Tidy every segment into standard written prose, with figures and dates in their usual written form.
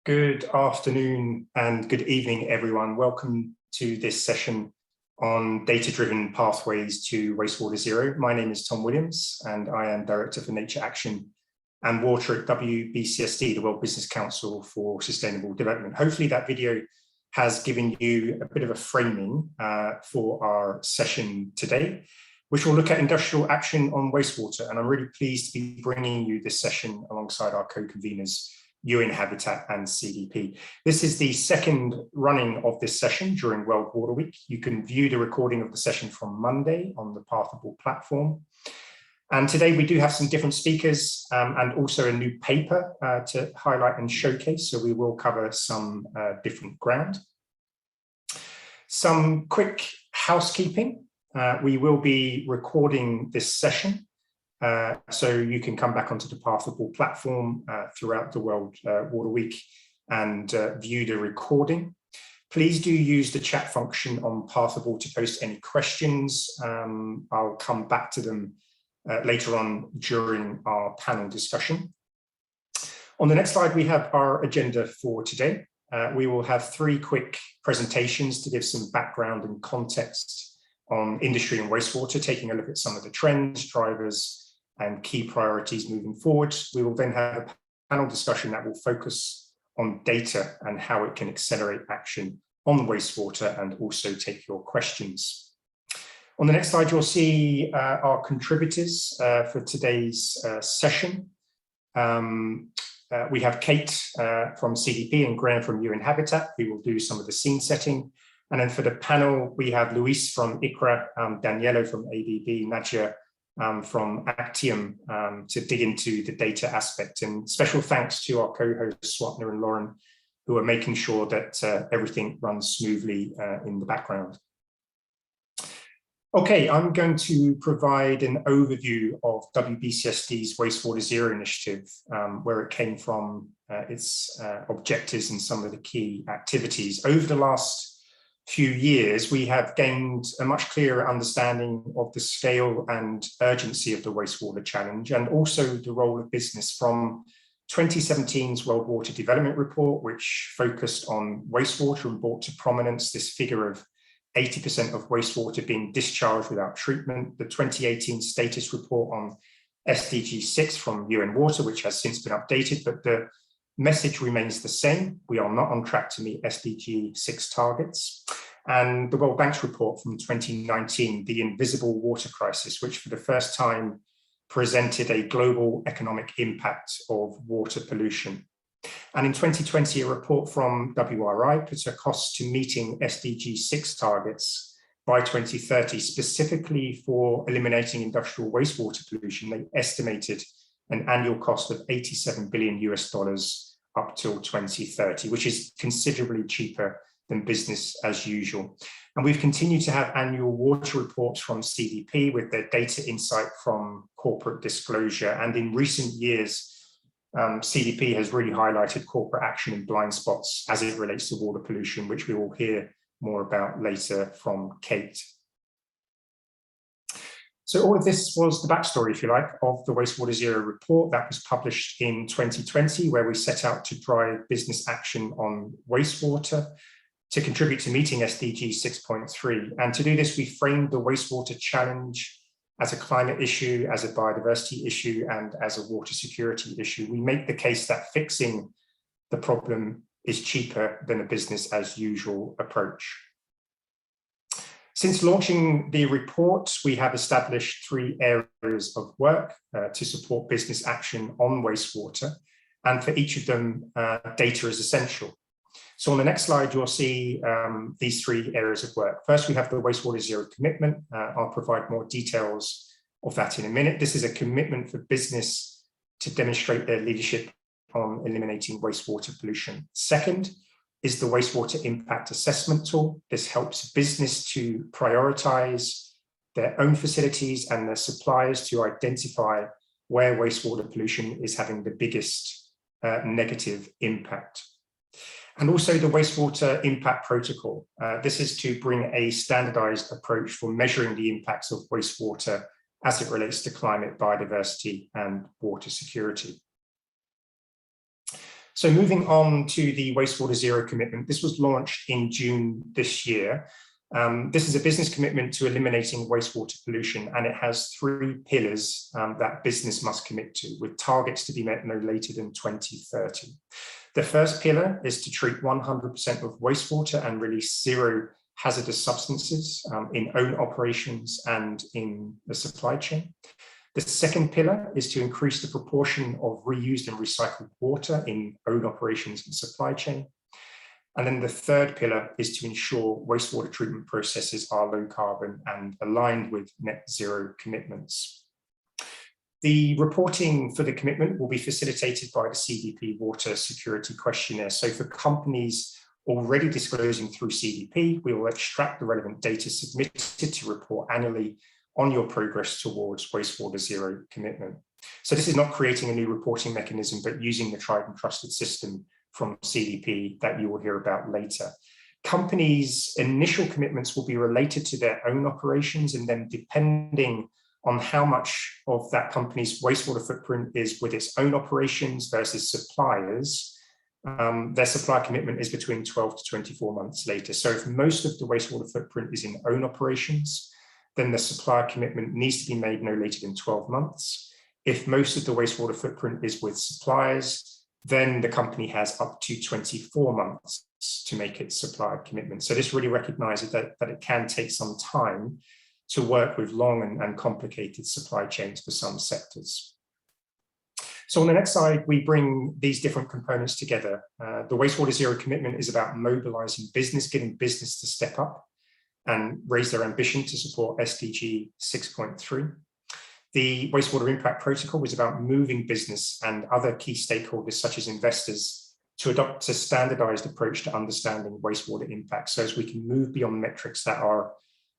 Good afternoon and good evening, everyone. Welcome to this session on data-driven pathways to Wastewater Zero. My name is Tom Williams, and I am Director for Nature Action and Water at WBCSD, the World Business Council for Sustainable Development. Hopefully that video has given you a bit of a framing for our session today, which will look at industrial action on wastewater. And I'm really pleased to be bringing you this session alongside our co-conveners, UN Habitat and CDP. This is the second running of this session during World Water Week. You can view the recording of the session from Monday on the Pathable platform. And today we do have some different speakers and also a new paper to highlight and showcase. So we will cover some different ground. Some quick housekeeping. We will be recording this session. So you can come back onto the Pathable platform throughout the World Water Week and view the recording. Please do use the chat function on Pathable to post any questions. I'll come back to them later on during our panel discussion. On the next slide, we have our agenda for today. We will have three quick presentations to give some background and context on industry and wastewater, taking a look at some of the trends, drivers, and key priorities moving forward. We will then have a panel discussion that will focus on data and how it can accelerate action on wastewater, and also take your questions. On the next slide, you'll see our contributors for today's session. We have Kate from CDP and Graham from UN Habitat, who will do some of the scene setting. And then for the panel, we have Luis from ICRA, Danielo from ABB, Nadia from Actium to dig into the data aspect. And special thanks to our co-hosts, Swapna and Lauren, who are making sure that everything runs smoothly in the background. Okay, I'm going to provide an overview of WBCSD's Wastewater Zero initiative, where it came from, its objectives and some of the key activities. Over the last few years, we have gained a much clearer understanding of the scale and urgency of the wastewater challenge, and also the role of business from 2017's World Water Development Report, which focused on wastewater and brought to prominence this figure of 80% of wastewater being discharged without treatment. The 2018 status report on SDG 6 from UN Water, which has since been updated, but the message remains the same. We are not on track to meet SDG 6 targets. And the World Bank's report from 2019, The Invisible Water Crisis, which for the first time presented a global economic impact of water pollution. And in 2020, a report from WRI put a cost to meeting SDG 6 targets by 2030, specifically for eliminating industrial wastewater pollution. They estimated an annual cost of $87 billion up till 2030, which is considerably cheaper than business as usual. And we've continued to have annual water reports from CDP with their data insight from corporate disclosure. And in recent years, CDP has really highlighted corporate action in blind spots as it relates to water pollution, which we will hear more about later from Kate. So all of this was the backstory, if you like, of the Wastewater Zero report that was published in 2020, where we set out to drive business action on wastewater to contribute to meeting SDG 6.3. And to do this, we framed the wastewater challenge as a climate issue, as a biodiversity issue, and as a water security issue. We make the case that fixing the problem is cheaper than a business as usual approach. Since launching the report, we have established three areas of work to support business action on wastewater. And for each of them, data is essential. So on the next slide, you'll see these three areas of work. First, we have the Wastewater Zero commitment. I'll provide more details of that in a minute. This is a commitment for business to demonstrate their leadership on eliminating wastewater pollution. Second is the wastewater impact assessment tool. This helps business to prioritize their own facilities and their suppliers to identify where wastewater pollution is having the biggest negative impact. And also the wastewater impact protocol. This is to bring a standardized approach for measuring the impacts of wastewater as it relates to climate, biodiversity, and water security. So moving on to the Wastewater Zero commitment, this was launched in June this year. This is a business commitment to eliminating wastewater pollution, and it has 3 pillars that business must commit to, with targets to be met no later than 2030. The first pillar is to treat 100% of wastewater and release 0 hazardous substances in own operations and in the supply chain. The second pillar is to increase the proportion of reused and recycled water in own operations and supply chain. And then the third pillar is to ensure wastewater treatment processes are low carbon and aligned with net zero commitments. The reporting for the commitment will be facilitated by the CDP Water Security Questionnaire. So for companies already disclosing through CDP, we will extract the relevant data submitted to report annually on your progress towards Wastewater Zero commitment. So this is not creating a new reporting mechanism, but using the tried and trusted system from CDP that you will hear about later. Companies' initial commitments will be related to their own operations, and then depending on how much of that company's wastewater footprint is with its own operations versus suppliers, their supply commitment is between 12 to 24 months later. So if most of the wastewater footprint is in own operations, then the supplier commitment needs to be made no later than 12 months. If most of the wastewater footprint is with suppliers, then the company has up to 24 months to make its supplier commitment. So this really recognizes that it can take some time to work with long and complicated supply chains for some sectors. So on the next slide, we bring these different components together. The Wastewater Zero commitment is about mobilizing business, getting business to step up and raise their ambition to support SDG 6.3. The Wastewater Impact Protocol was about moving business and other key stakeholders, such as investors, to adopt a standardized approach to understanding wastewater impact, so as we can move beyond metrics that are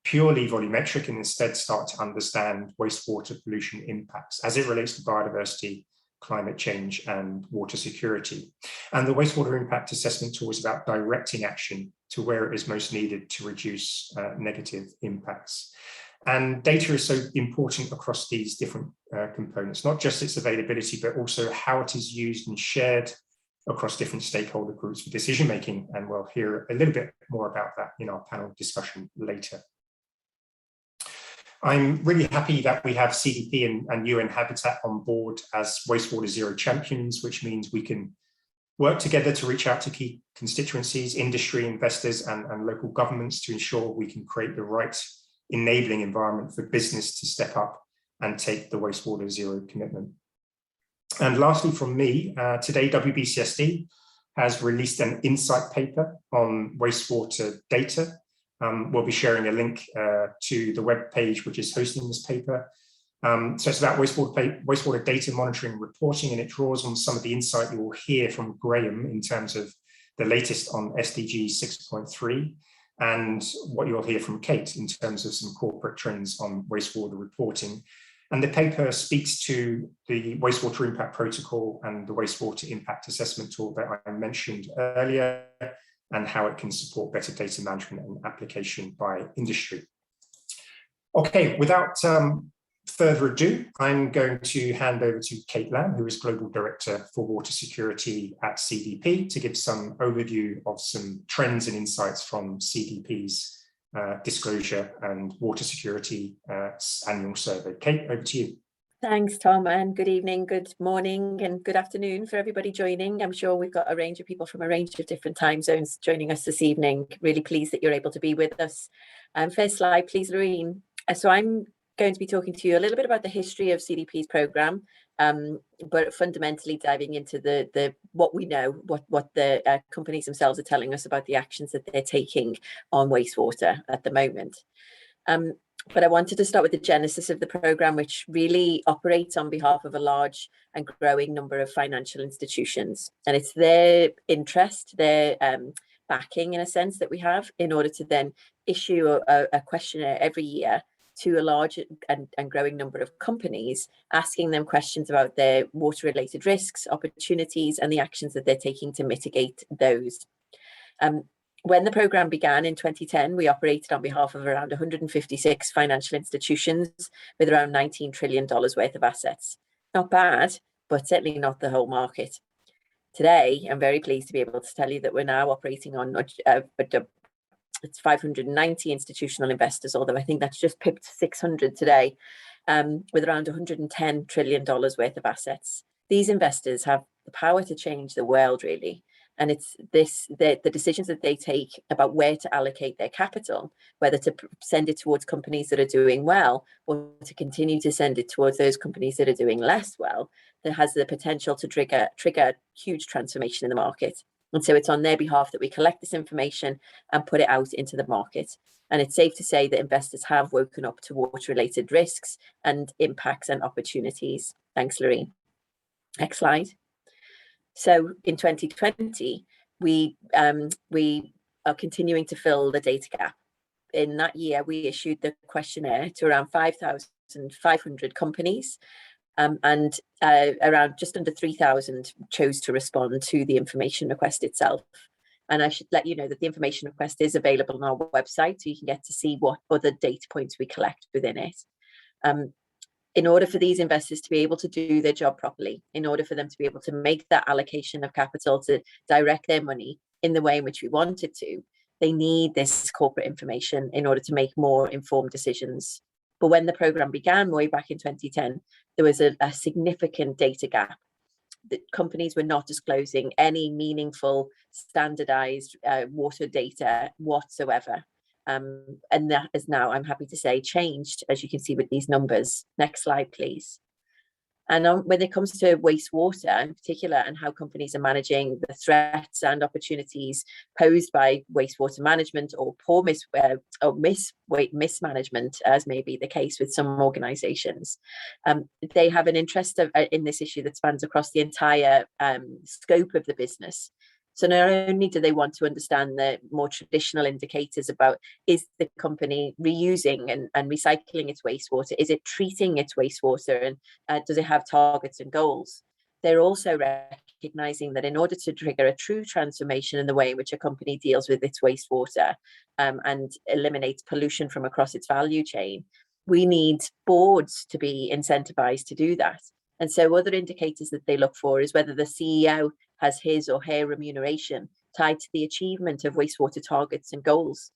purely volumetric and instead start to understand wastewater pollution impacts as it relates to biodiversity, climate change, and water security. And the Wastewater Impact Assessment tool is about directing action to where it is most needed to reduce negative impacts. And data is so important across these different components, not just its availability, but also how it is used and shared across different stakeholder groups for decision making. And we'll hear a little bit more about that in our panel discussion later. I'm really happy that we have CDP and UN Habitat on board as Wastewater Zero champions, which means we can work together to reach out to key constituencies, industry, investors, and local governments to ensure we can create the right enabling environment for business to step up and take the Wastewater Zero commitment. And lastly from me, today WBCSD has released an insight paper on wastewater data. We'll be sharing a link to the web page which is hosting this paper. So it's about wastewater data monitoring and reporting, and it draws on some of the insight you will hear from Graham in terms of the latest on SDG 6.3. and what you'll hear from Kate in terms of some corporate trends on wastewater reporting. And the paper speaks to the Wastewater Impact Protocol and the Wastewater Impact Assessment tool that I mentioned earlier, and how it can support better data management and application by industry. Okay, without further ado, I'm going to hand over to Kate Lamb, who is Global Director for Water Security at CDP, to give some overview of some trends and insights from CDP's disclosure and water security annual survey. Kate, over to you. Thanks, Tom, and good evening, good morning, and good afternoon for everybody joining. I'm sure we've got a range of people from a range of different time zones joining us this evening. Really pleased that you're able to be with us. First slide, please, Loreen. So I'm going to be talking to you a little bit about the history of CDP's programme, but fundamentally diving into the what we know, what the companies themselves are telling us about the actions that they're taking on wastewater at the moment. But I wanted to start with the genesis of the programme, which really operates on behalf of a large and growing number of financial institutions. And it's their interest, their backing, in a sense, that we have in order to then issue a questionnaire every year to a large and growing number of companies, asking them questions about their water-related risks, opportunities, and the actions that they're taking to mitigate those. When the programme began in 2010, we operated on behalf of around 156 financial institutions with around $19 trillion worth of assets. Not bad, but certainly not the whole market. Today, I'm very pleased to be able to tell you that we're now operating on it's 590 institutional investors, although I think that's just pipped 600 today, with around $110 trillion worth of assets. These investors have the power to change the world, really. And it's the decisions that they take about where to allocate their capital, whether to send it towards companies that are doing well, or to continue to send it towards those companies that are doing less well, that has the potential to trigger huge transformation in the market. And so it's on their behalf that we collect this information and put it out into the market. And it's safe to say that investors have woken up to water-related risks and impacts and opportunities. Thanks, Lorraine. Next slide. So in 2020, we are continuing to fill the data gap. In that year, we issued the questionnaire to around 5,500 companies, and around just under 3,000 chose to respond to the information request itself. And I should let you know that the information request is available on our website, so you can get to see what other data points we collect within it. In order for these investors to be able to do their job properly, in order for them to be able to make that allocation of capital to direct their money in the way in which we want it to, they need this corporate information in order to make more informed decisions. But when the program began way back in 2010, there was a significant data gap. The companies were not disclosing any meaningful standardized water data whatsoever. And that is now, I'm happy to say, changed, as you can see with these numbers. Next slide, please. And when it comes to wastewater in particular, and how companies are managing the threats and opportunities posed by wastewater management or poor mismanagement, as may be the case with some organizations, they have an interest in this issue that spans across the entire scope of the business. So not only do they want to understand the more traditional indicators about, is the company reusing and recycling its wastewater? Is it treating its wastewater? And does it have targets and goals? They're also recognizing that in order to trigger a true transformation in the way in which a company deals with its wastewater and eliminates pollution from across its value chain, we need boards to be incentivized to do that. And so other indicators that they look for is whether the CEO has his or her remuneration tied to the achievement of wastewater targets and goals.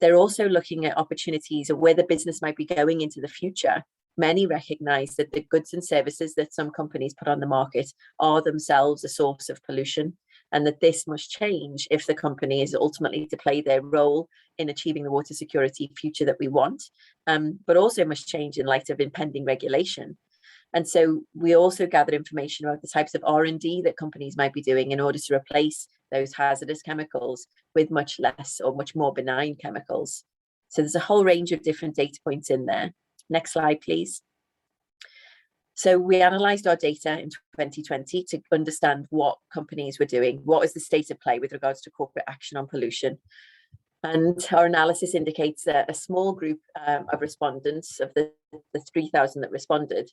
They're also looking at opportunities of where the business might be going into the future. Many recognize that the goods and services that some companies put on the market are themselves a source of pollution, and that this must change if the company is ultimately to play their role in achieving the water security future that we want, but also must change in light of impending regulation. And so we also gather information about the types of R&D that companies might be doing in order to replace those hazardous chemicals with much less or much more benign chemicals. So there's a whole range of different data points in there. Next slide, please. So we analysed our data in 2020 to understand what companies were doing, what was the state of play with regards to corporate action on pollution. And our analysis indicates that a small group of respondents, of the 3,000 that responded,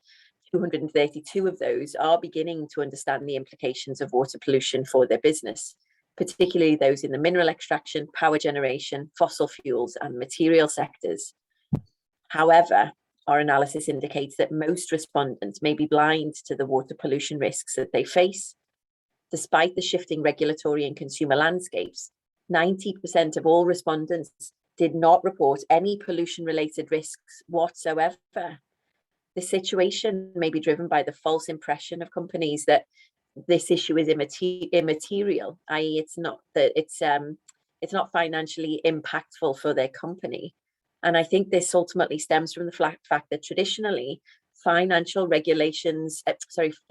232 of those are beginning to understand the implications of water pollution for their business, particularly those in the mineral extraction, power generation, fossil fuels, and material sectors. However, our analysis indicates that most respondents may be blind to the water pollution risks that they face. Despite the shifting regulatory and consumer landscapes, 90% of all respondents did not report any pollution-related risks whatsoever. The situation may be driven by the false impression of companies that this issue is immaterial, i.e., it's not financially impactful for their company. And I think this ultimately stems from the fact that traditionally, the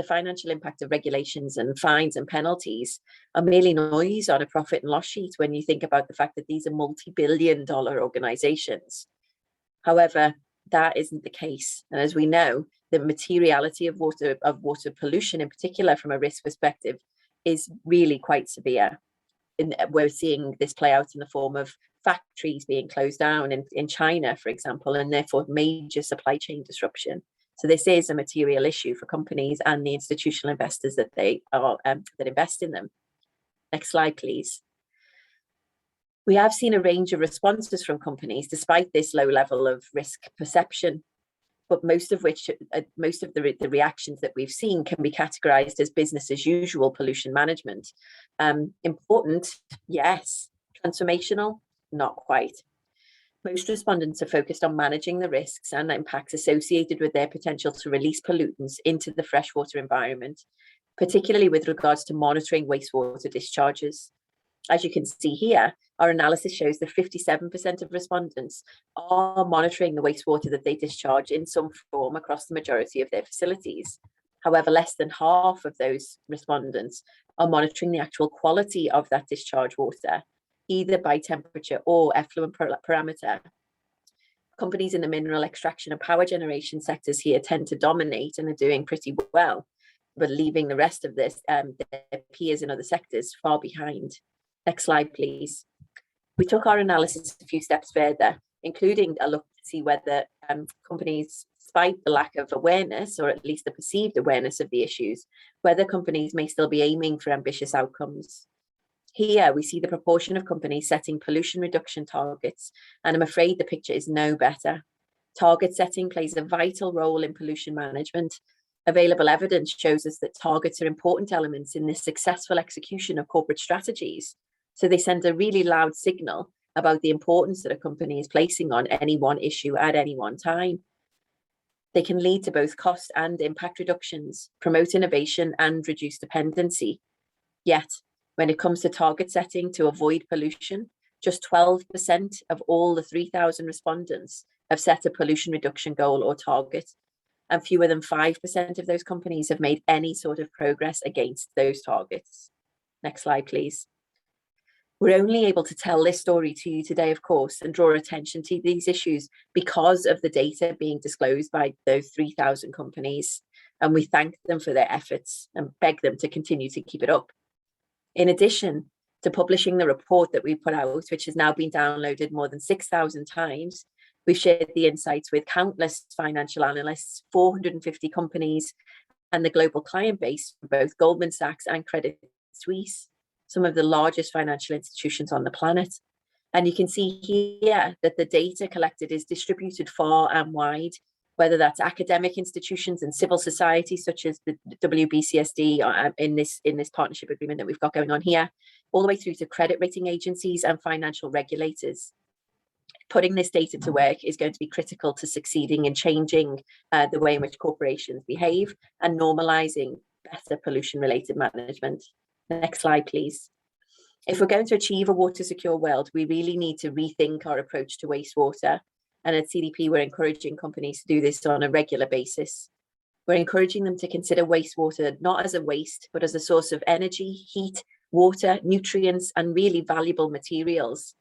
financial impact of regulations and fines and penalties are merely noise on a profit and loss sheet when you think about the fact that these are multi-billion-dollar organizations. However, that isn't the case. And as we know, the materiality of water pollution, in particular from a risk perspective, is really quite severe. We're seeing this play out in the form of factories being closed down in China, for example, and therefore major supply chain disruption. So this is a material issue for companies and the institutional investors that that invest in them. Next slide, please. We have seen a range of responses from companies despite this low level of risk perception. but most of the reactions that we've seen can be categorized as business as usual pollution management. Important, yes. Transformational, not quite. Most respondents are focused on managing the risks and impacts associated with their potential to release pollutants into the freshwater environment, particularly with regards to monitoring wastewater discharges. As you can see here, our analysis shows that 57% of respondents are monitoring the wastewater that they discharge in some form across the majority of their facilities. However, less than half of those respondents are monitoring the actual quality of that discharge water, either by temperature or effluent parameter. Companies in the mineral extraction and power generation sectors here tend to dominate and are doing pretty well, but leaving the rest of their peers in other sectors far behind. Next slide, please. We took our analysis a few steps further, including a look to see whether companies, despite the lack of awareness, or at least the perceived awareness of the issues, whether companies may still be aiming for ambitious outcomes. Here, we see the proportion of companies setting pollution reduction targets, and I'm afraid the picture is no better. Target setting plays a vital role in pollution management. Available evidence shows us that targets are important elements in the successful execution of corporate strategies. So they send a really loud signal about the importance that a company is placing on any one issue at any one time. They can lead to both cost and impact reductions, promote innovation and reduce dependency. Yet, when it comes to target setting to avoid pollution, just 12% of all the 3,000 respondents have set a pollution reduction goal or target, and fewer than 5% of those companies have made any sort of progress against those targets. Next slide, please. We're only able to tell this story to you today, of course, and draw attention to these issues because of the data being disclosed by those 3,000 companies, and we thank them for their efforts and beg them to continue to keep it up. In addition to publishing the report that we put out, which has now been downloaded more than 6,000 times, we've shared the insights with countless financial analysts, 450 companies, and the global client base for both Goldman Sachs and Credit Suisse, some of the largest financial institutions on the planet. And you can see here that the data collected is distributed far and wide, whether that's academic institutions and civil society, such as the WBCSD in this partnership agreement that we've got going on here, all the way through to credit rating agencies and financial regulators. Putting this data to work is going to be critical to succeeding in changing the way in which corporations behave and normalizing better pollution-related management. Next slide, please. If we're going to achieve a water secure world, we really need to rethink our approach to wastewater. And at CDP, we're encouraging companies to do this on a regular basis. We're encouraging them to consider wastewater not as a waste, but as a source of energy, heat, water, nutrients, and really valuable materials.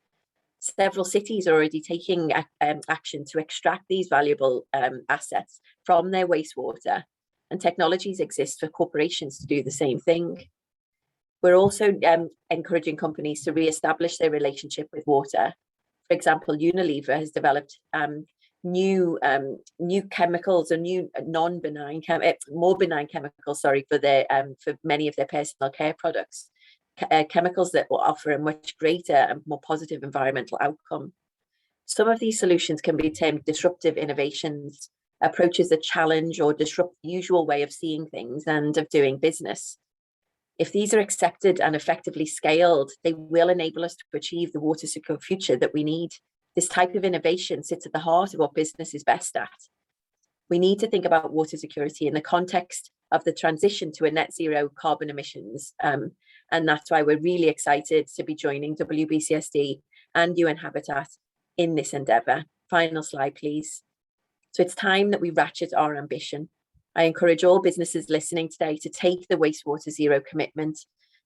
Several cities are already taking action to extract these valuable assets from their wastewater, and technologies exist for corporations to do the same thing. We're also encouraging companies to re-establish their relationship with water. For example, Unilever has developed new chemicals or new more benign chemicals, for many of their personal care products, chemicals that will offer a much greater and more positive environmental outcome. Some of these solutions can be termed disruptive innovations, approaches that challenge or disrupt the usual way of seeing things and of doing business. If these are accepted and effectively scaled, they will enable us to achieve the water secure future that we need. This type of innovation sits at the heart of what business is best at. We need to think about water security in the context of the transition to a net zero carbon emissions. And that's why we're really excited to be joining WBCSD and UN Habitat in this endeavour. Final slide, please. So it's time that we ratchet our ambition. I encourage all businesses listening today to take the Wastewater Zero commitment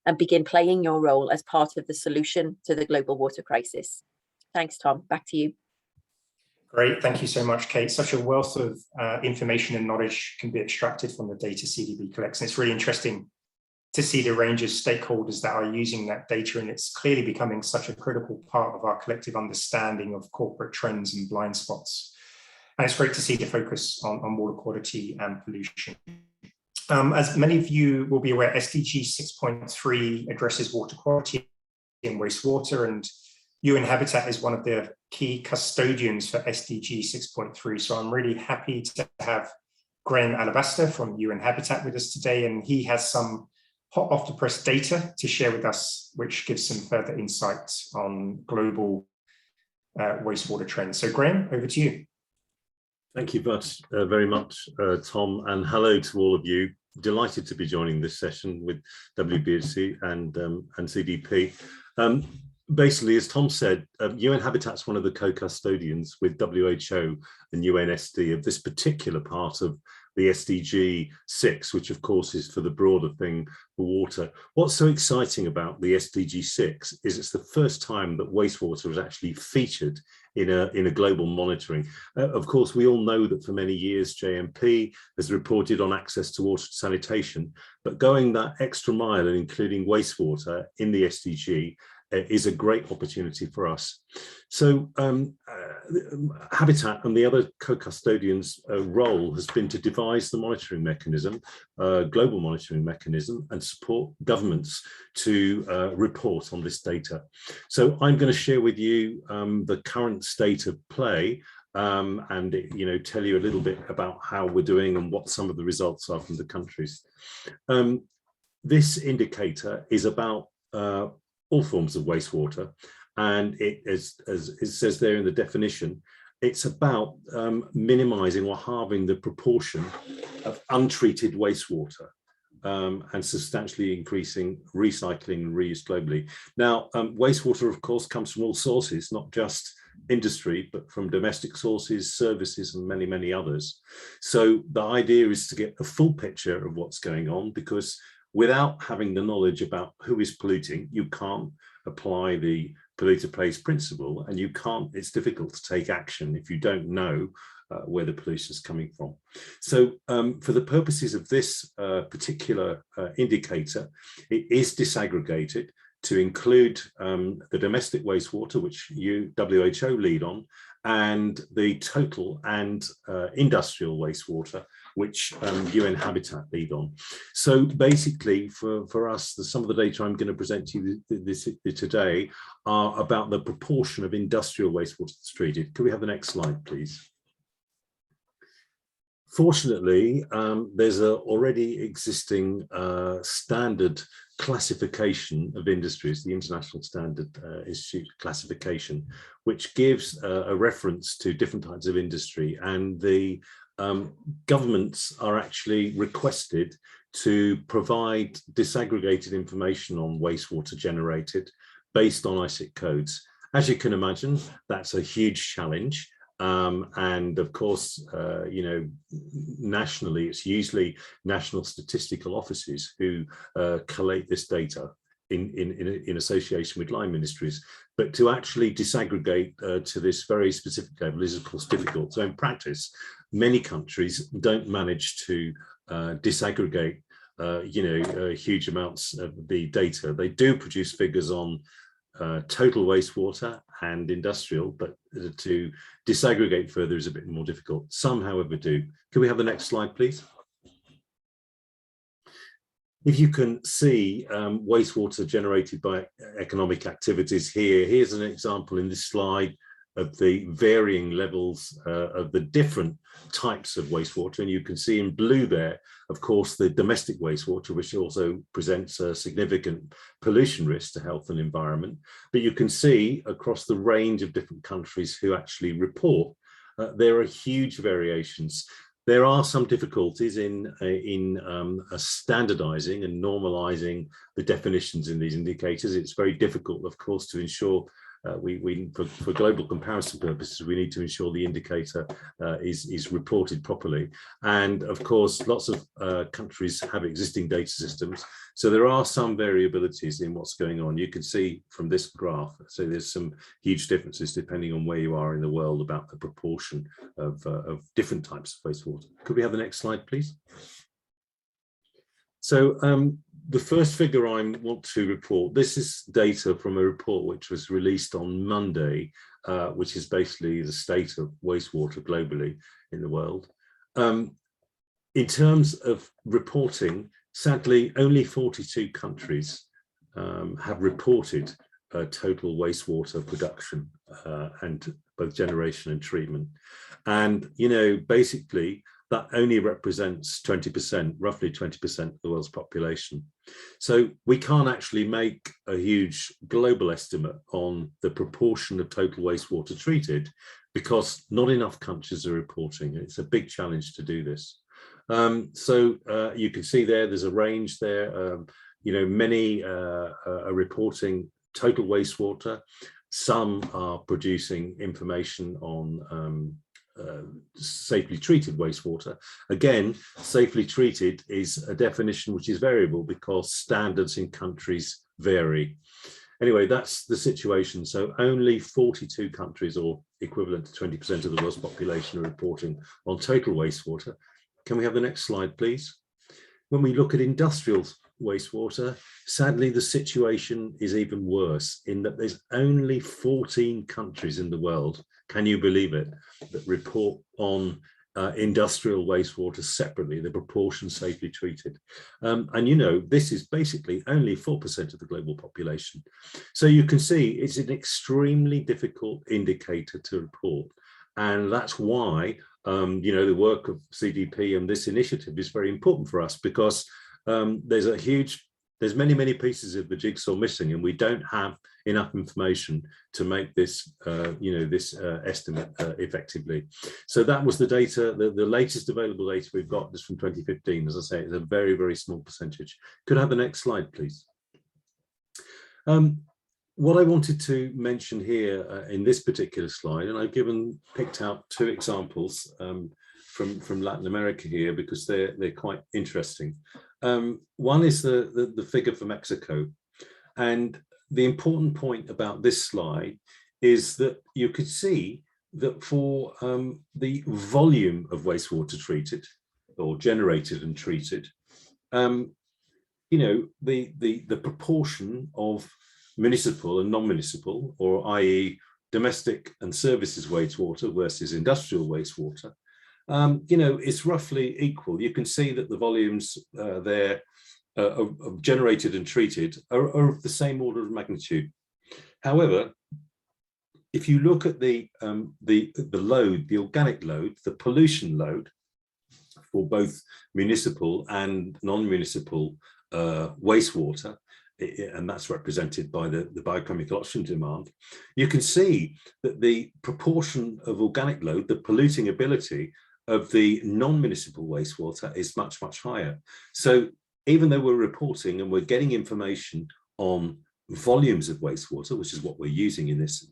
and begin playing your role as part of the solution to the global water crisis. Thanks, Tom. Back to you. Great. Thank you so much, Kate. Such a wealth of information and knowledge can be extracted from the data CDP collects. And it's really interesting to see the range of stakeholders that are using that data. And it's clearly becoming such a critical part of our collective understanding of corporate trends and blind spots. And it's great to see the focus on water quality and pollution. As many of you will be aware, SDG 6.3 addresses water quality in wastewater, and UN Habitat is one of the key custodians for SDG 6.3. So I'm really happy to have Graham Alabaster from UN Habitat with us today, and he has some hot off the press data to share with us, which gives some further insights on global wastewater trends. So Graham, over to you. Thank you very much, Tom, and hello to all of you. Delighted to be joining this session with WBHC and CDP. Basically, as Tom said, UN Habitat's one of the co-custodians with WHO and UNSD of this particular part of the SDG 6, which of course is for the broader thing for water. What's so exciting about the SDG 6 is it's the first time that wastewater is actually featured in a global monitoring. Of course, we all know that for many years JMP has reported on access to water sanitation, but going that extra mile and including wastewater in the SDG is a great opportunity for us. So Habitat and the other co-custodians' role has been to devise the monitoring mechanism, global monitoring mechanism, and support governments to report on this data. So I'm going to share with you the current state of play and tell you a little bit about how we're doing and what some of the results are from the countries. This indicator is about all forms of wastewater, and it, as it says there in the definition, it's about minimizing or halving the proportion of untreated wastewater and substantially increasing recycling and reuse globally. Now, wastewater, of course, comes from all sources, not just industry, but from domestic sources, services, and many, many others. So the idea is to get a full picture of what's going on, because without having the knowledge about who is polluting, you can't apply the polluter pays principle, and you can't, it's difficult to take action if you don't know where the pollution is coming from. So for the purposes of this particular indicator, it is disaggregated to include the domestic wastewater, which WHO lead on, and the total and industrial wastewater, which UN Habitat lead on. So basically, for us, some of the data I'm going to present to you today are about the proportion of industrial wastewater that's treated. Could we have the next slide, please? Fortunately, there's a already existing standard classification of industries, the International Standard Institute classification, which gives a reference to different types of industry, and the governments are actually requested to provide disaggregated information on wastewater generated based on ISIC codes. As you can imagine, that's a huge challenge. And of course, nationally, it's usually national statistical offices who collate this data in association with line ministries. But to actually disaggregate to this very specific level is, of course, difficult. So in practice, many countries don't manage to disaggregate huge amounts of the data. They do produce figures on total wastewater and industrial, but to disaggregate further is a bit more difficult. Some, however, do. Can we have the next slide, please? If you can see wastewater generated by economic activities here, here's an example in this slide of the varying levels of the different types of wastewater. And you can see in blue there, of course, the domestic wastewater, which also presents a significant pollution risk to health and environment. But you can see across the range of different countries who actually report, there are huge variations. There are some difficulties in standardizing and normalizing the definitions in these indicators. It's very difficult, of course, to ensure for global comparison purposes, we need to ensure the indicator is reported properly. And of course, lots of countries have existing data systems. So there are some variabilities in what's going on. You can see from this graph, so there's some huge differences depending on where you are in the world about the proportion of different types of wastewater. Could we have the next slide, please? So the first figure I want to report, this is data from a report which was released on Monday, which is basically the state of wastewater globally in the world. In terms of reporting, sadly, only 42 countries have reported total wastewater production and both generation and treatment. And, you know, basically that only represents 20%, roughly 20% of the world's population. So we can't actually make a huge global estimate on the proportion of total wastewater treated because not enough countries are reporting. It's a big challenge to do this. So you can see there's a range there. You know, many are reporting total wastewater. Some are producing information on safely treated wastewater. Again, safely treated is a definition which is variable because standards in countries vary. Anyway, that's the situation. So only 42 countries, or equivalent to 20% of the world's population, are reporting on total wastewater. Can we have the next slide, please? When we look at industrial wastewater, sadly, the situation is even worse in that there's only 14 countries in the world, can you believe it, that report on industrial wastewater separately, the proportion safely treated. And you know, this is basically only 4% of the global population. So you can see it's an extremely difficult indicator to report. And that's why, you know, the work of CDP and this initiative is very important for us, because there's many pieces of the jigsaw missing, and we don't have enough information to make this, you know, this estimate effectively. So that was the data, the latest available data we've got is from 2015. As I say, it's a very small percentage. Could I have the next slide, please? What I wanted to mention here in this particular slide, and I've picked out two examples from Latin America here because they're quite interesting. One is the figure for Mexico, and the important point about this slide is that you could see that for the volume of wastewater treated or generated and treated, you know, the proportion of municipal and non-municipal, or i.e. domestic and services wastewater versus industrial wastewater, you know, it's roughly equal. You can see that the volumes there of generated and treated are of the same order of magnitude. However, if you look at the load, the organic load, the pollution load for both municipal and non-municipal wastewater, and that's represented by the biochemical oxygen demand, you can see that the proportion of organic load, the polluting ability of the non-municipal wastewater is much higher. So even though we're reporting and we're getting information on volumes of wastewater, which is what we're using in this,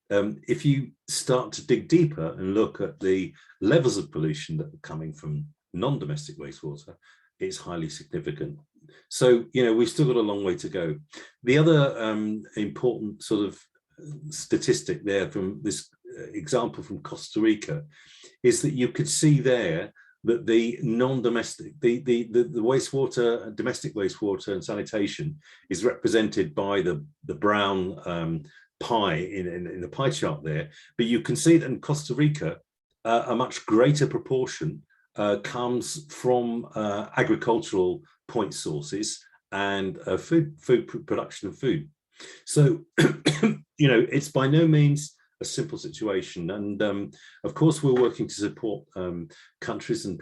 if you start to dig deeper and look at the levels of pollution that are coming from non-domestic wastewater, it's highly significant. So, you know, we've still got a long way to go. The other important sort of statistic there from this example from Costa Rica is that you could see there that the non-domestic, the wastewater, domestic wastewater and sanitation is represented by the brown pie in the pie chart there. But you can see that in Costa Rica, a much greater proportion comes from agricultural point sources and food production of food. So, you know, it's by no means a simple situation. And of course, we're working to support countries and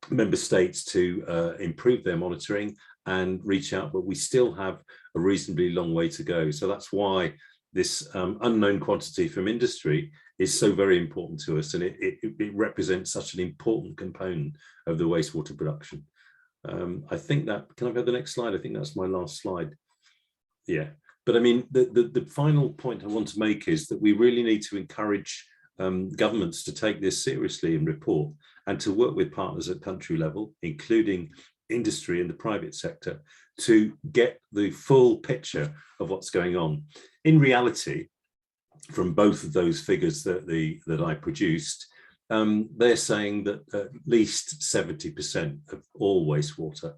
member states to improve their monitoring and reach out, but we still have a reasonably long way to go. So that's why this unknown quantity from industry is so very important to us, and it represents such an important component of the wastewater production. I think that, can I have the next slide? I think that's my last slide. Yeah, but I mean, the final point I want to make is that we really need to encourage governments to take this seriously and report, and to work with partners at country level, including industry and the private sector, to get the full picture of what's going on. In reality, from both of those figures that I produced, they're saying that at least 70% of all wastewater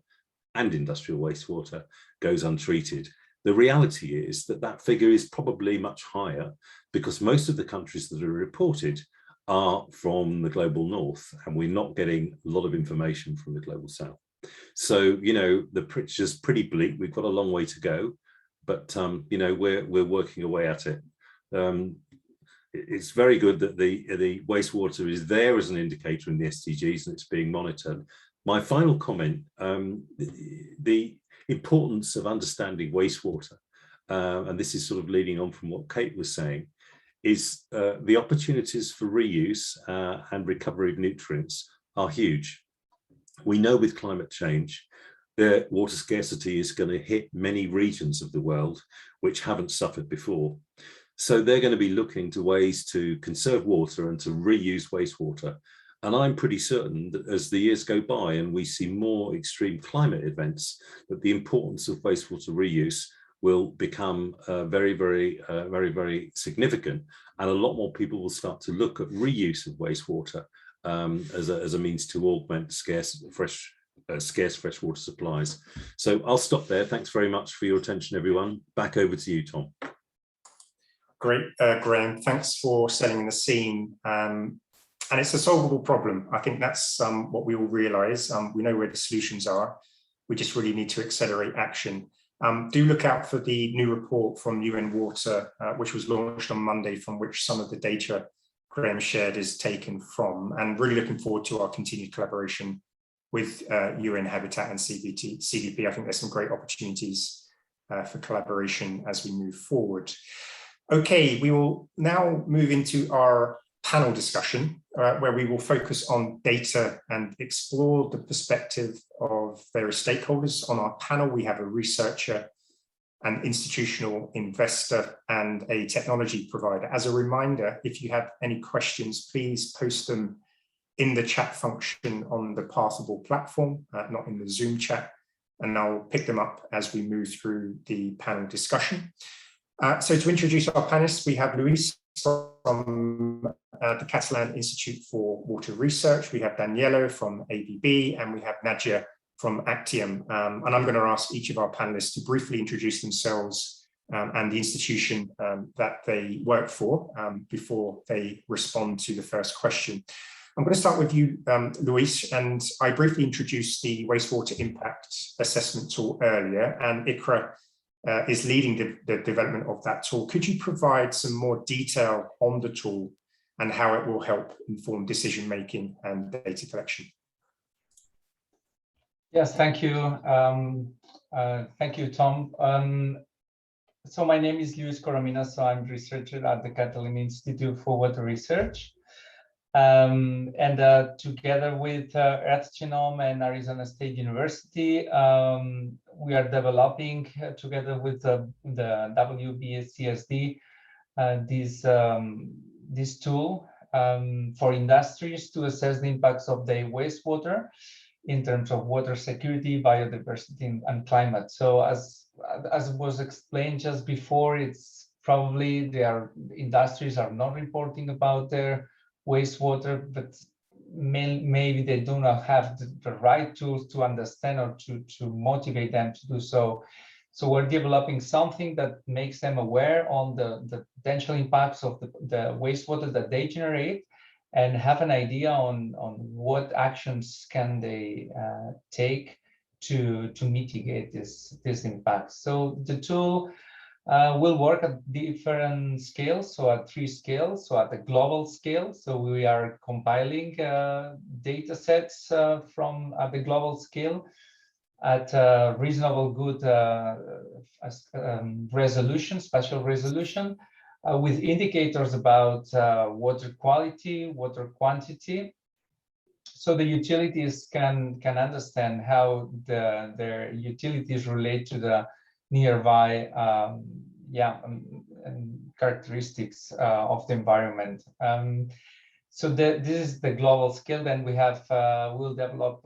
and industrial wastewater goes untreated. The reality is that that figure is probably much higher, because most of the countries that are reported are from the global north, and we're not getting a lot of information from the global south. So, you know, the picture's pretty bleak. We've got a long way to go, but you know, we're working away at it. It's very good that the wastewater is there as an indicator in the SDGs and it's being monitored. My final comment, the importance of understanding wastewater, and this is sort of leading on from what Kate was saying, is the opportunities for reuse and recovery of nutrients are huge. We know with climate change, the water scarcity is going to hit many regions of the world which haven't suffered before. So they're going to be looking to ways to conserve water and to reuse wastewater. And I'm pretty certain that as the years go by and we see more extreme climate events, that the importance of wastewater reuse will become very, very significant. And a lot more people will start to look at reuse of wastewater as a means to augment scarce freshwater supplies. So I'll stop there. Thanks very much for your attention, everyone. Back over to you, Tom. Great, Graham. Thanks for setting the scene. And it's a solvable problem. I think that's what we all realise. We know where the solutions are. We just really need to accelerate action. Do look out for the new report from UN Water, which was launched on Monday, from which some of the data Graham shared is taken from, and really looking forward to our continued collaboration with UN Habitat and CDP. I think there's some great opportunities for collaboration as we move forward. Okay, we will now move into our panel discussion, where we will focus on data and explore the perspective of various stakeholders. On our panel, we have a researcher, an institutional investor, and a technology provider. As a reminder, if you have any questions, please post them in the chat function on the Passable platform, not in the Zoom chat, and I'll pick them up as we move through the panel discussion. So to introduce our panelists, we have Luis from the Catalan Institute for Water Research, we have Daniela from ABB, and we have Nadia from Actium. And I'm going to ask each of our panelists to briefly introduce themselves and the institution that they work for before they respond to the first question. I'm going to start with you, Luis, and I briefly introduced the wastewater impact assessment tool earlier, and ICRA is leading the development of that tool. Could you provide some more detail on the tool and how it will help inform decision-making and data collection? Yes, thank you. Thank you, Tom. So my name is Luis Coromina, so I'm researcher at the Catalan Institute for Water Research. And together with Earth Genome and Arizona State University, we are developing together with the WBSCSD this tool for industries to assess the impacts of their wastewater in terms of water security, biodiversity, and climate. So as was explained just before, it's probably industries are not reporting about their wastewater, but maybe they do not have the right tools to understand or to motivate them to do so. So we're developing something that makes them aware on the potential impacts of the wastewater that they generate, and have an idea on what actions can they take to mitigate this impact. So the tool will work at different scales, so at 3 scales. So at the global scale, so we are compiling data sets from at the global scale at reasonable good resolution, spatial resolution, with indicators about water quality, water quantity, so the utilities can understand how their utilities relate to the nearby characteristics of the environment. So this is the global scale. Then we have we'll develop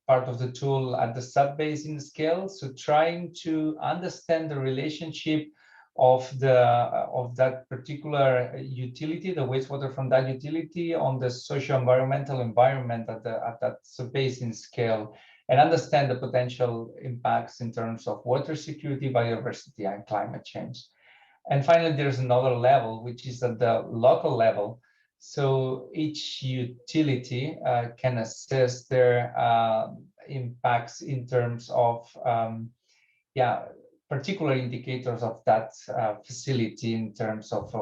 part of the tool at the sub-basin scale, so trying to understand the relationship of that particular utility, the wastewater from that utility, on the socio-environmental environment at that sub-basin scale, and understand the potential impacts in terms of water security, biodiversity, and climate change. And finally, there's another level, which is at the local level. So each utility can assess their impacts in terms of particular indicators of that facility in terms of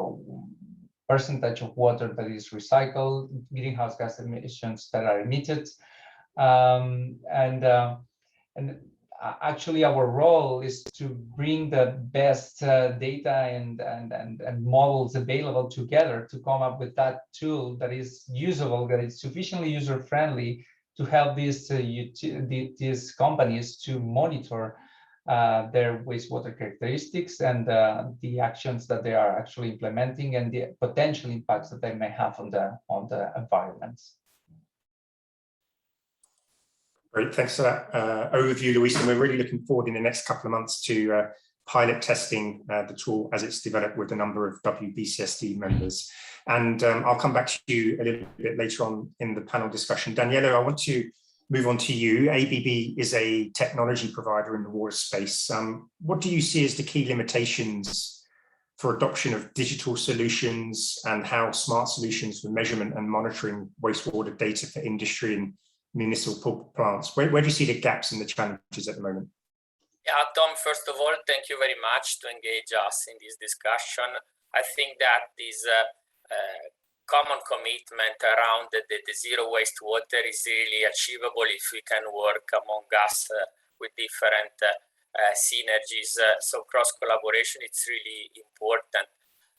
percentage of water that is recycled, greenhouse gas emissions that are emitted, and actually our role is to bring the best data and models available together to come up with that tool that is usable, that is sufficiently user-friendly to help these companies to monitor their wastewater characteristics and the actions that they are actually implementing and the potential impacts that they may have on the environment. Great, thanks for that overview, Luis. And we're really looking forward in the next couple of months to pilot testing the tool as it's developed with a number of WBCSD members. And I'll come back to you a little bit later on in the panel discussion. Daniela, I want to move on to you. ABB is a technology provider in the water space. What do you see as the key limitations for adoption of digital solutions and how smart solutions for measurement and monitoring wastewater data for industry and municipal plants? Where do you see the gaps and the challenges at the moment? Yeah, Tom, first of all, thank you very much to engage us in this discussion. I think that this common commitment around the zero wastewater is really achievable if we can work among us with different synergies. So cross collaboration, it's really important.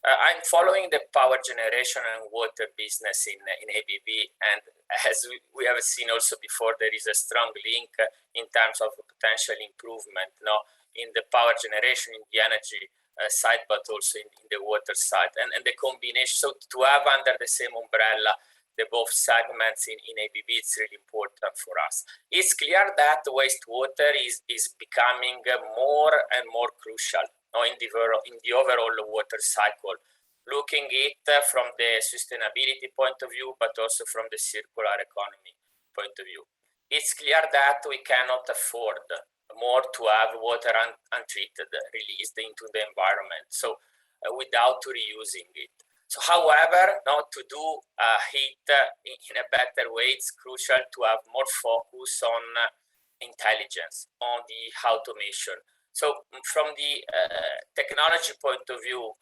I'm following the power generation and water business in ABB, and as we have seen also before, there is a strong link in terms of potential improvement, in the power generation, in the energy side, but also in the water side, and the combination. So to have under the same umbrella the both segments in ABB, it's really important for us. It's clear that wastewater is becoming more and more crucial in the overall water cycle, looking it from the sustainability point of view, but also from the circular economy point of view. It's clear that we cannot afford more to have water untreated released into the environment, so without reusing it. So however, to do it in a better way, it's crucial to have more focus on intelligence, on the automation. So from the technology point of view,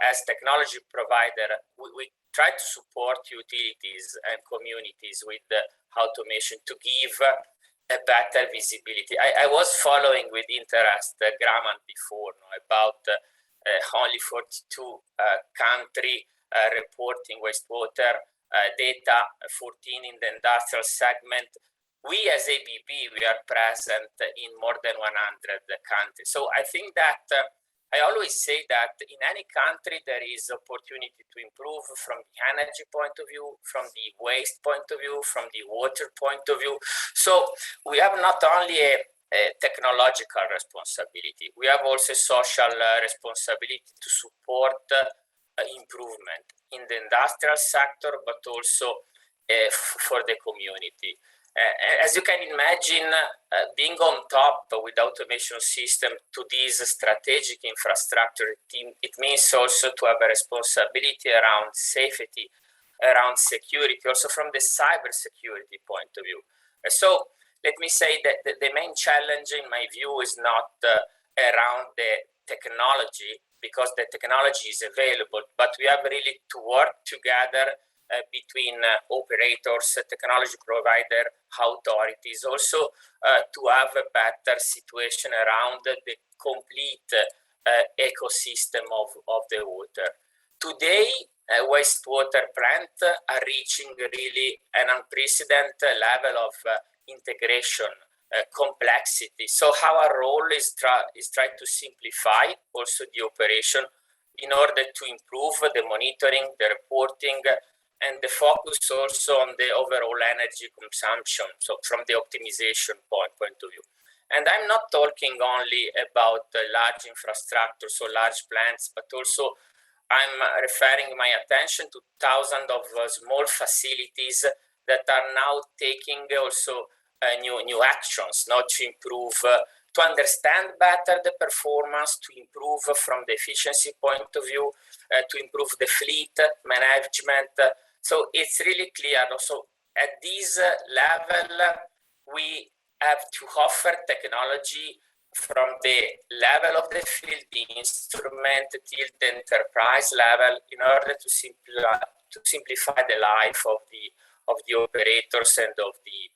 as technology provider, we try to support utilities and communities with the automation to give a better visibility. I was following with interest Graham before about only 42 country reporting wastewater data, 14 in the industrial segment. We as ABB, we are present in more than 100 countries. So I think that I always say that in any country, there is opportunity to improve from the energy point of view, from the waste point of view, from the water point of view. So we have not only a technological responsibility, we have also social responsibility to support improvement in the industrial sector, but also for the community. As you can imagine, being on top with automation system to this strategic infrastructure team, it means also to have a responsibility around safety, around security, also from the cybersecurity point of view. So let me say that the main challenge in my view is not around the technology, because the technology is available, but we have really to work together between operators, technology provider, authorities, also to have a better situation around the complete ecosystem of the water. Today, wastewater plants are reaching really an unprecedented level of integration, complexity. So our role is try to simplify also the operation in order to improve the monitoring, the reporting, and the focus also on the overall energy consumption, so from the optimization point of view. And I'm not talking only about large infrastructure, so large plants, but also I'm referring my attention to thousands of small facilities that are now taking also new actions, not to improve, to understand better the performance, to improve from the efficiency point of view, to improve the fleet management. So it's really clear. Also at this level, we have to offer technology from the level of the field, the instrument, till the enterprise level, in order to simplify the life of the operators and of the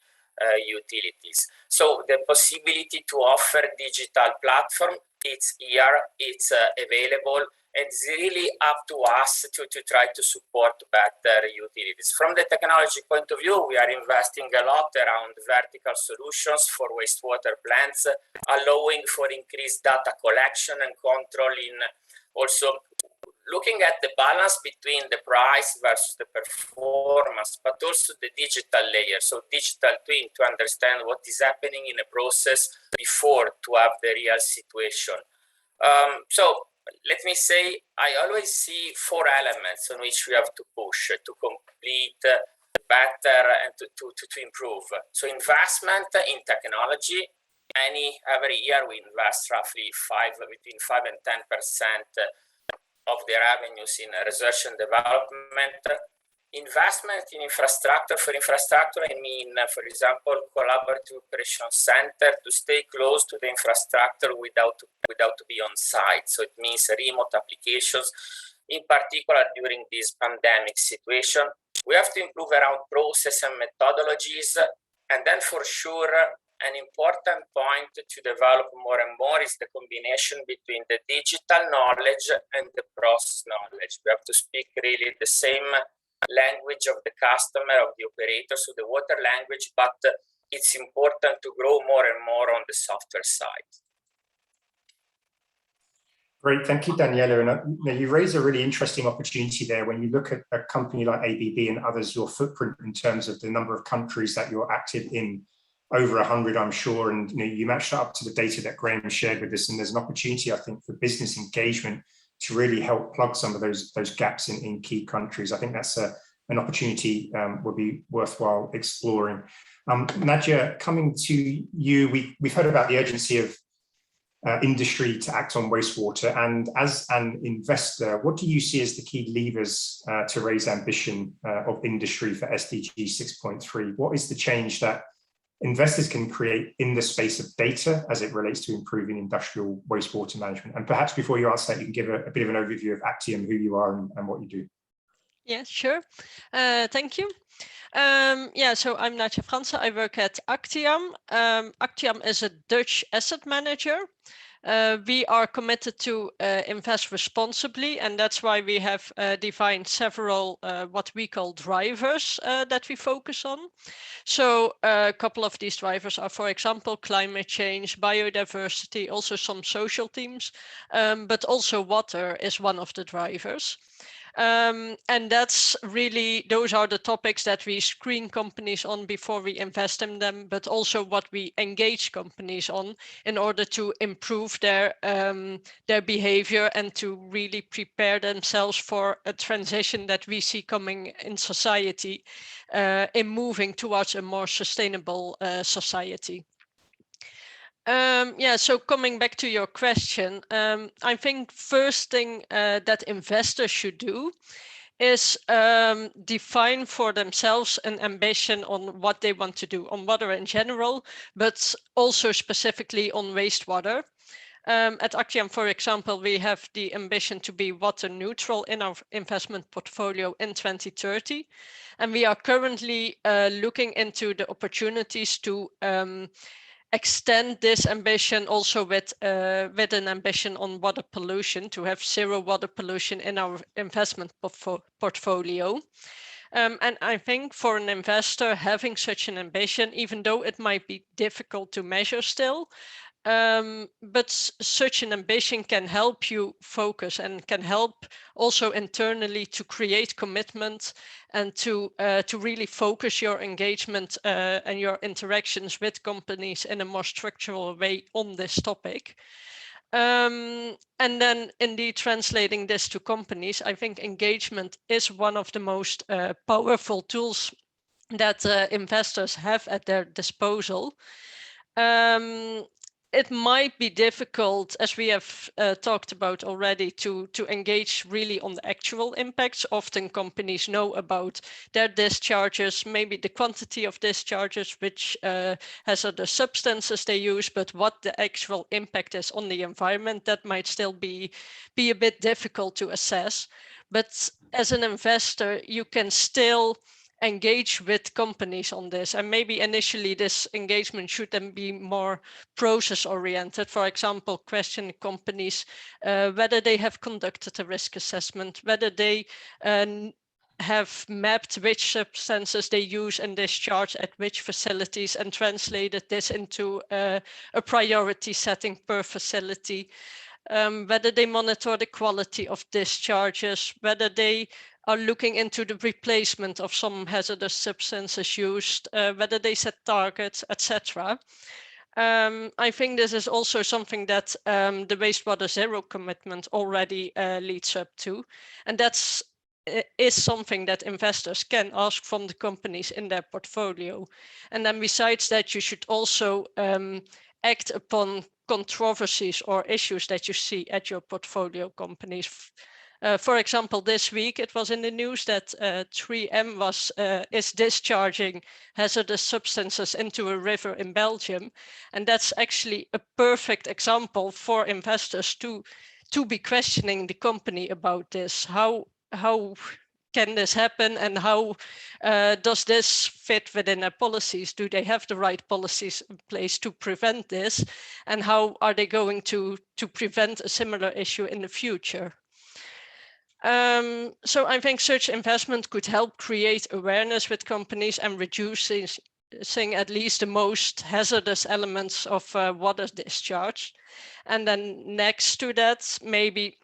utilities. So the possibility to offer digital platform, it's here, it's available, and it's really up to us to try to support better utilities. From the technology point of view, we are investing a lot around vertical solutions for wastewater plants, allowing for increased data collection and control, in also looking at the balance between the price versus the performance, but also the digital layer. So digital twin, to understand what is happening in a process before to have the real situation. So let me say, I always see 4 elements on which we have to push to complete better and to improve. So investment in technology. Every year we invest roughly between 5 and 10% of the revenues in research and development. Investment in infrastructure. For infrastructure, I mean, for example, collaborative operation center, to stay close to the infrastructure without to be on site. So it means remote applications, in particular during this pandemic situation. We have to improve around process and methodologies. And then for sure, an important point to develop more and more is the combination between the digital knowledge and the process knowledge. We have to speak really the same language of the customer, of the operator, so the water language, but it's important to grow more and more on the software side. Great, thank you, Daniela. And you raise a really interesting opportunity there when you look at a company like ABB and others, your footprint in terms of the number of countries that you're active in, over 100, I'm sure, and you matched that up to the data that Graham shared with us, and there's an opportunity, I think, for business engagement to really help plug some of those gaps in key countries. I think that's an opportunity would be worthwhile exploring. Nadia, coming to you, we've heard about the urgency of industry to act on wastewater, and as an investor, what do you see as the key levers to raise ambition of industry for SDG 6.3? What is the change that investors can create in the space of data as it relates to improving industrial wastewater management? And perhaps before you answer that, you can give a bit of an overview of Actium, who you are and what you do. Yeah, sure. Thank you. So I'm Nadia Franse. I work at Actium. Actium is a Dutch asset manager. We are committed to invest responsibly, and that's why we have defined several what we call drivers that we focus on. So a couple of these drivers are, for example, climate change, biodiversity, also some social themes, but also water is one of the drivers. And that's really, those are the topics that we screen companies on before we invest in them, but also what we engage companies on in order to improve their behavior and to really prepare themselves for a transition that we see coming in society, in moving towards a more sustainable society. So coming back to your question, I think first thing that investors should do is define for themselves an ambition on what they want to do on water in general, but also specifically on wastewater. At Actium, for example, we have the ambition to be water neutral in our investment portfolio in 2030. And we are currently looking into the opportunities to extend this ambition also with an ambition on water pollution, to have zero water pollution in our investment portfolio. And I think for an investor, having such an ambition, even though it might be difficult to measure still, but such an ambition can help you focus and can help also internally to create commitment and to really focus your engagement and your interactions with companies in a more structural way on this topic. And then indeed translating this to companies, I think engagement is one of the most powerful tools that investors have at their disposal. it might be difficult, as we have talked about already, to engage really on the actual impacts. Often companies know about their discharges, maybe the quantity of discharges, which hazardous substances they use, but what the actual impact is on the environment, that might still be a bit difficult to assess. But as an investor, you can still engage with companies on this, and maybe initially this engagement should then be more process oriented. For example, question companies whether they have conducted a risk assessment, whether they have mapped which substances they use and discharge at which facilities, and translated this into a priority setting per facility, whether they monitor the quality of discharges, whether they are looking into the replacement of some hazardous substances used, whether they set targets, etc. I think this is also something that the Wastewater Zero commitment already leads up to, and is something that investors can ask from the companies in their portfolio. And then besides that, you should also act upon controversies or issues that you see at your portfolio companies. For example, this week it was in the news that 3M is discharging hazardous substances into a river in Belgium, and that's actually a perfect example for investors to be questioning the company about this. How can this happen, and how does this fit within their policies? Do they have the right policies in place to prevent this, and how are they going to prevent a similar issue in the future? So I think such investment could help create awareness with companies and reducing at least the most hazardous elements of water discharge. And then next to that, maybe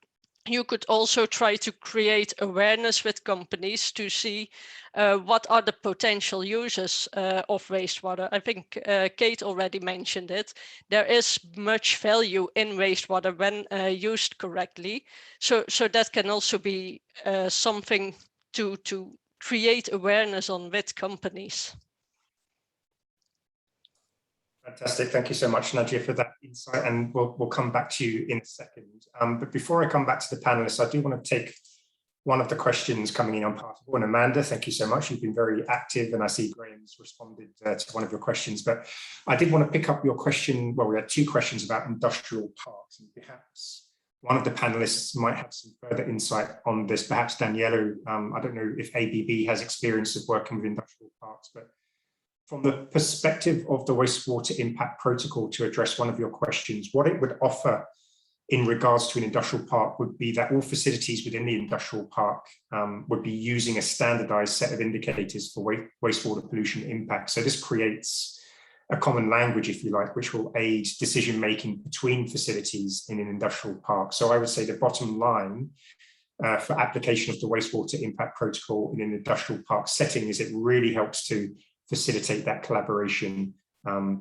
you could also try to create awareness with companies to see what are the potential uses of wastewater. I think Kate already mentioned it. There is much value in wastewater when used correctly. So that can also be something to create awareness on with companies. Fantastic. Thank you so much, Nadia, for that insight. And we'll come back to you in a second. But before I come back to the panelists, I do want to take one of the questions coming in on part of one. Amanda, thank you so much. You've been very active, and I see Graham's responded to one of your questions. But I did want to pick up your question. Well, we had two questions about industrial parks, and perhaps one of the panelists might have some further insight on this. Perhaps Daniela, I don't know if ABB has experience of working with industrial parks, but from the perspective of the Wastewater Impact Protocol, to address one of your questions, what it would offer in regards to an industrial park would be that all facilities within the industrial park would be using a standardized set of indicators for wastewater pollution impact. So this creates a common language, if you like, which will aid decision-making between facilities in an industrial park. So I would say the bottom line for application of the Wastewater Impact Protocol in an industrial park setting is it really helps to facilitate that collaboration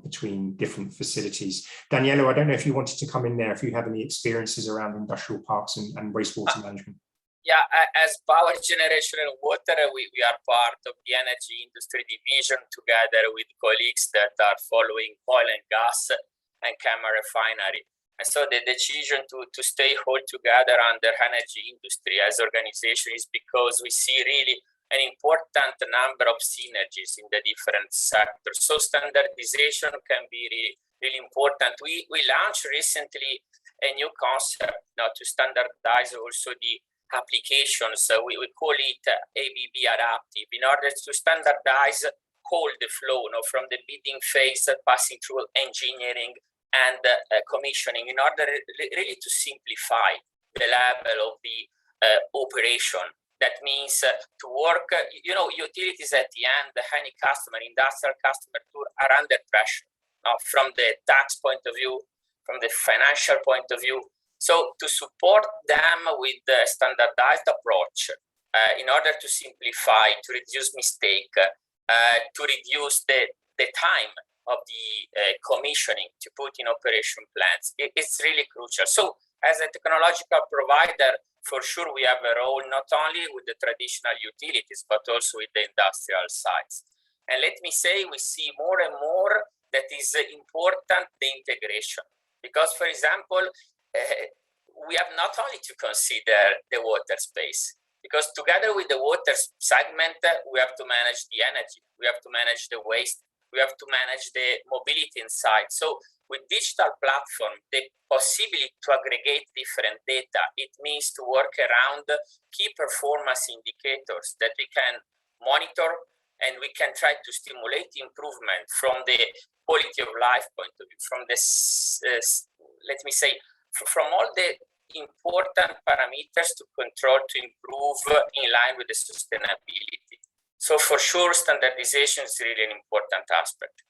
between different facilities. Daniela, I don't know if you wanted to come in there, if you have any experiences around industrial parks and wastewater management. Yeah, as power generation and water, we are part of the energy industry division together with colleagues that are following oil and gas and chemical refinery. And so the decision to stay all together under energy industry as organization is because we see really an important number of synergies in the different sectors. So standardization can be really, really important. We launched recently a new concept now to standardize also the applications. We call it ABB Adaptive, in order to standardize all the flow, from the bidding phase, passing through engineering and commissioning, in order really to simplify the level of the operation. That means to work, utilities at the end, any customer, industrial customer, are under pressure from the tax point of view, from the financial point of view. So to support them with the standardized approach in order to simplify, to reduce mistake, to reduce the time of the commissioning, to put in operation plans, it's really crucial. So as a technological provider, for sure, we have a role not only with the traditional utilities, but also with the industrial sites. And let me say, we see more and more that is important, the integration Because, for example, we have not only to consider the water space, because together with the water segment, we have to manage the energy, we have to manage the waste, we have to manage the mobility inside. So with digital platform, the possibility to aggregate different data, it means to work around key performance indicators that we can monitor, and we can try to stimulate improvement from the quality of life point of view, from this, let me say, from all the important parameters to control, to improve in line with the sustainability. So for sure, standardization is really an important aspect.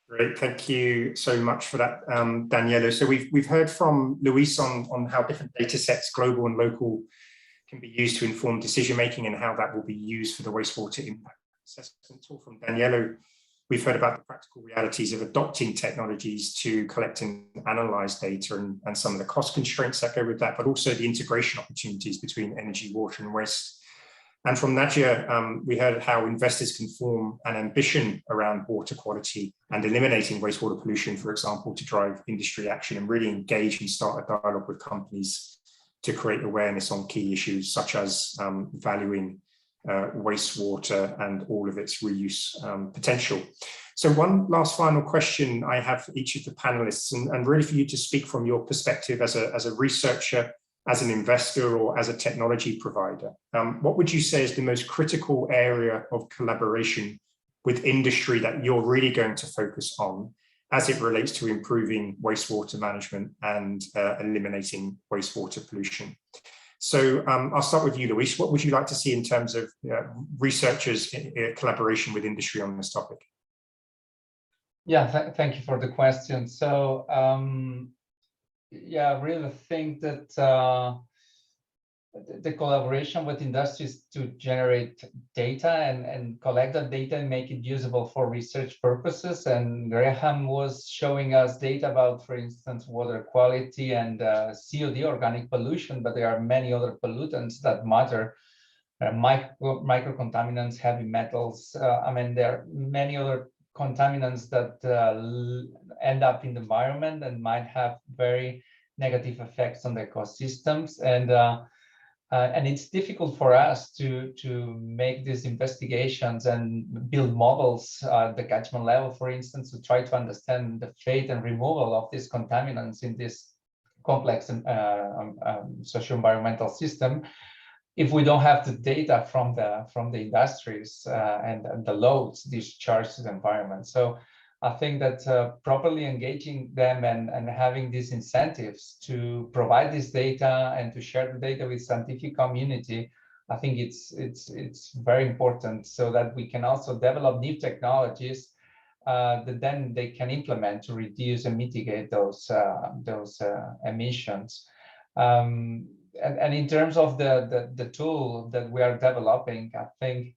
Great, thank you so much for that, Daniela. So we've heard from Luis on how different data sets, global and local, can be used to inform decision making and how that will be used for the wastewater impact assessment. Or from Daniela, we've heard about the practical realities of adopting technologies to collect and analyze data and some of the cost constraints that go with that, but also the integration opportunities between energy, water, and waste. And from Nadia, we heard how investors can form an ambition around water quality and eliminating wastewater pollution, for example, to drive industry action and really engage and start a dialogue with companies to create awareness on key issues such as valuing wastewater and all of its reuse potential. So one last final question I have for each of the panelists, and really for you to speak from your perspective as a researcher, as an investor, or as a technology provider. What would you say is the most critical area of collaboration with industry that you're really going to focus on as it relates to improving wastewater management and eliminating wastewater pollution? So I'll start with you, Luis. What would you like to see in terms of researchers' collaboration with industry on this topic? Yeah, thank you for the question. So yeah, I really think that the collaboration with industries to generate data and collect that data and make it usable for research purposes. And Graham was showing us data about, for instance, water quality and COD, organic pollution, but there are many other pollutants that matter. Micro contaminants, heavy metals. I mean, there are many other contaminants that end up in the environment and might have very negative effects on the ecosystems. And it's difficult for us to make these investigations and build models at the catchment level, for instance, to try to understand the fate and removal of these contaminants in this complex socio-environmental system if we don't have the data from the industries and the loads discharged to the environment. So I think that properly engaging them and having these incentives to provide this data and to share the data with scientific community, I think it's very important, so that we can also develop new technologies that then they can implement to reduce and mitigate those emissions. And in terms of the tool that we are developing, I think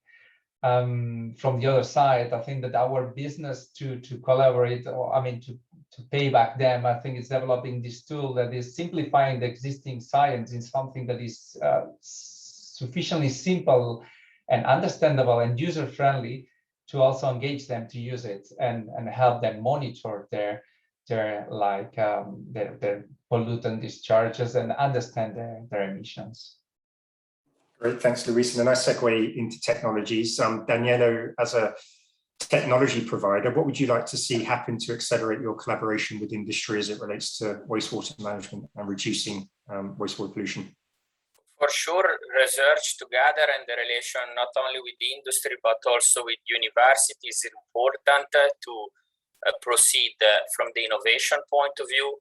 from the other side, I think that our business to collaborate, or I mean to pay back them, I think it's developing this tool that is simplifying the existing science in something that is sufficiently simple and understandable and user-friendly to also engage them to use it and help them monitor their pollutant discharges and understand their emissions. Great, thanks, Luis. And a nice segue into technologies. Daniela, as a technology provider, what would you like to see happen to accelerate your collaboration with industry as it relates to wastewater management and reducing wastewater pollution? For sure, research together and the relation not only with the industry but also with universities is important to proceed from the innovation point of view.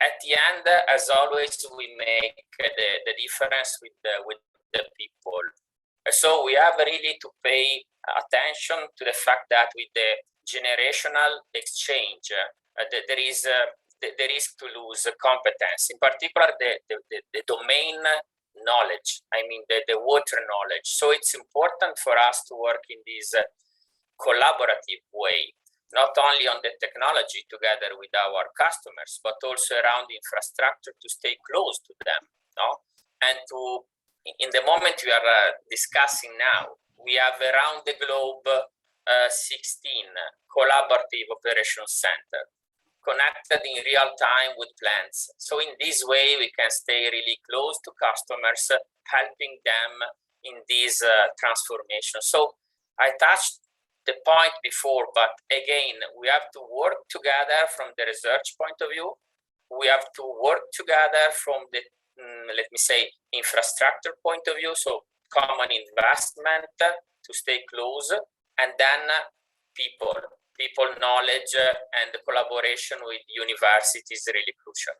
At the end, as always, we make the difference with the people. So we have really to pay attention to the fact that with the generational exchange, there is the risk to lose competence, in particular the domain knowledge, I mean the water knowledge. So it's important for us to work in this collaborative way, not only on the technology together with our customers, but also around the infrastructure to stay close to them, no? And in the moment we are discussing now, we have around the globe 16 collaborative operation center connected in real time with plants. So in this way, we can stay really close to customers, helping them in this transformation. So I touched the point before, but again, we have to work together from the research point of view. We have to work together from the, let me say, infrastructure point of view. So common investment to stay close, and then people knowledge and the collaboration with universities is really crucial.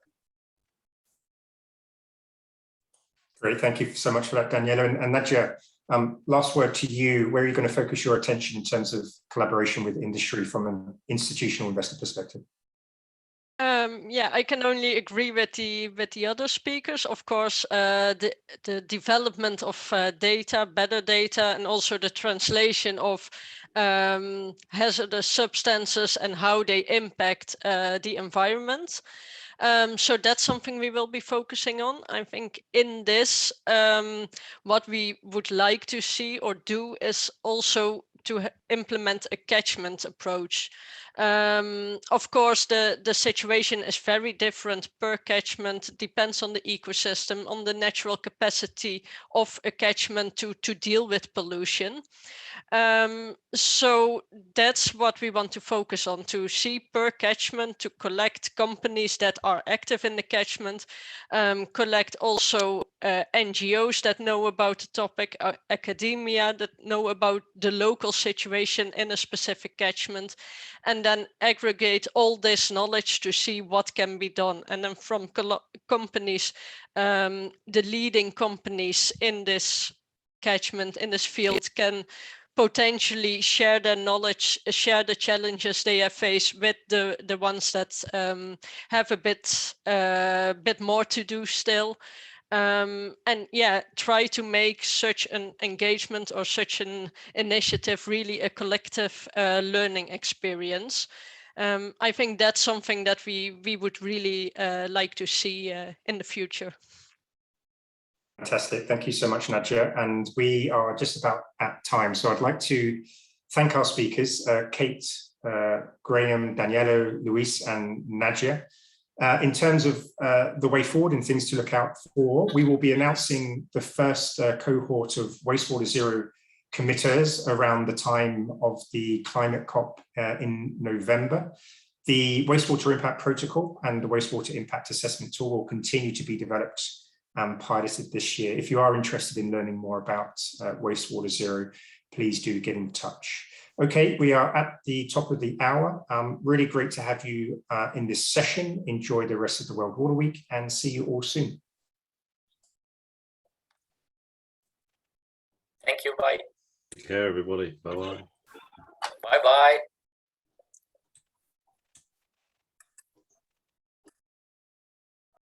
Great, thank you so much for that, Daniela. And Nadia, last word to you. Where are you going to focus your attention in terms of collaboration with industry from an institutional investor perspective? Yeah, I can only agree with the other speakers. Of course, the development of data, better data, and also the translation of hazardous substances and how they impact the environment. So that's something we will be focusing on. I think in this, what we would like to see or do is also to implement a catchment approach. Of course, the situation is very different per catchment, depends on the ecosystem, on the natural capacity of a catchment to deal with pollution. So that's what we want to focus on, to see per catchment, to collect companies that are active in the catchment, collect also NGOs that know about the topic, academia that know about the local situation in a specific catchment, and then aggregate all this knowledge to see what can be done. And then from companies, the leading companies in this catchment, in this field, can potentially share their knowledge, share the challenges they have faced with the ones that have a bit more to do still. And yeah, try to make such an engagement or such an initiative really a collective learning experience. I think that's something that we would really like to see in the future. Fantastic. Thank you so much, Nadia. And we are just about at time. So I'd like to thank our speakers, Kate, Graham, Daniela, Luis, and Nadia. In terms of the way forward and things to look out for, we will be announcing the first cohort of Wastewater Zero committers around the time of the climate COP in November. The Wastewater Impact Protocol and the Wastewater Impact Assessment Tool will continue to be developed and piloted this year. If you are interested in learning more about Wastewater Zero, please do get in touch. Okay, we are at the top of the hour. Really great to have you in this session. Enjoy the rest of the World Water Week and see you all soon. Thank you, bye. Take care, everybody. Bye-bye. Bye-bye.